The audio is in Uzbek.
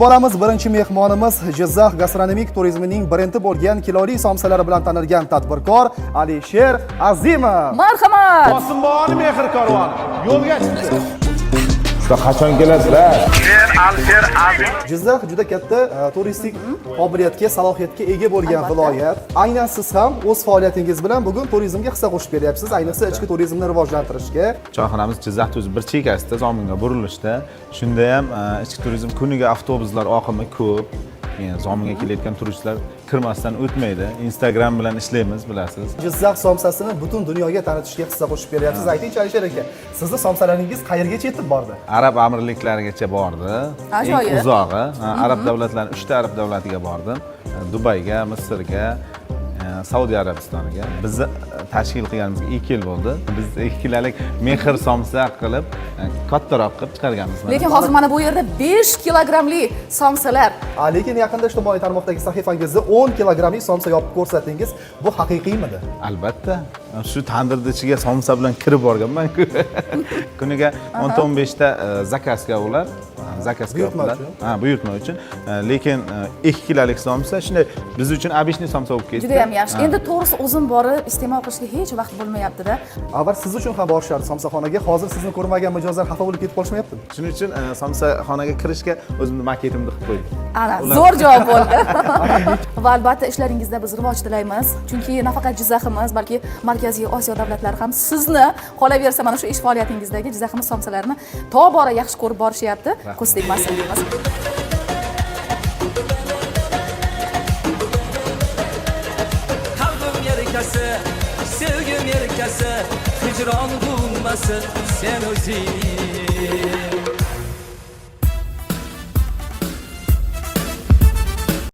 boramiz. Birinchi mehmonimiz Jizzax gastronomik turizmining brendi bo'lgan kiloli somsalari bilan tanilgan tadbirkor Alisher Azimov. Marhamat. Qosimboyni mehr karvoni yo'lga chiqdi. Usta qachon kelasizlar? Men Alisher Azimov. Jizzax juda katta turistik qobiliyatga, salohiyatga ega bo'lgan viloyat. Aynan siz ham o'z faoliyatingiz bilan bugun turizmga hissa qo'shib beryapsiz, ayniqsa ichki turizmni rivojlantirishga. Choyxonamiz Jizzax turizm bir chekkasida Zominga burilishda. Shunda ham ichki turizm kuniga avtobuslar oqimi ko'p. Zominga kelayotgan turistlar kirmasdan o'tmaydi. Instagram bilan ishlaymiz, bilasiz. Jizzax somsasini butun dunyoga tanitishga hissa qo'shib beryapsiz. Ayting, Alisher aka, sizni somsalaringiz qayergacha yetib bordi? Arab amirliklarigacha bordi. Ajoyib. Eng uzog'i Arab davlatlarining 3 ta Arab davlatiga bordim. Dubayga, Misrga, Saudiya Arabistoniga. Biz tashkil qilganimizga 2 yil bo'ldi. Biz 2 kilalik mehr somsa qilib, kattaroq qilib chiqarganmiz. Lekin hozir mana bu yerda 5 kilogramli somsalar. Lekin yaqinda ijtimoiy tarmoqdagi sahifangizda 10 kilogramlik somsa yopib ko'rsatdingiz. Bu haqiqiymidi? Albatta. Shu tandirning ichiga somsa bilan kirib borganman. Kuniga 10-15 ta zakazga ular. Zakazga yopilar. Buyurtma uchun. Lekin 2 kilalik somsa shunday biz uchun обычный somsa bo'lib ketdi. Juda ham yaxshi. Endi to'g'risi o'zim borib iste'mol qilishga hech vaqt bo'lmayapti-da. Avval siz uchun ham borishardi somsaxonaga. Hozir sizni ko'rmagan mijozlar xafa bo'lib ketib qolishmayaptimi? Shuning uchun somsaxonaga kirishga o'zimni maketimni qilib qo'ydim. Ana, zo'r javob bo'ldi. Va albatta ishlaringizda biz rivoj tilaymiz. Chunki nafaqat Jizzaximiz, balki Markaziy Osiyo davlatlari ham sizni qolaversa mana shu ish faoliyatingizdagi Jizzaximiz somsalarini tobora yaxshi ko'rib borishyapti. Ko'z tegmasin deymiz. Kalbim yerkasi, sevgim yerkasi, hicron bulmasın sen o'zing.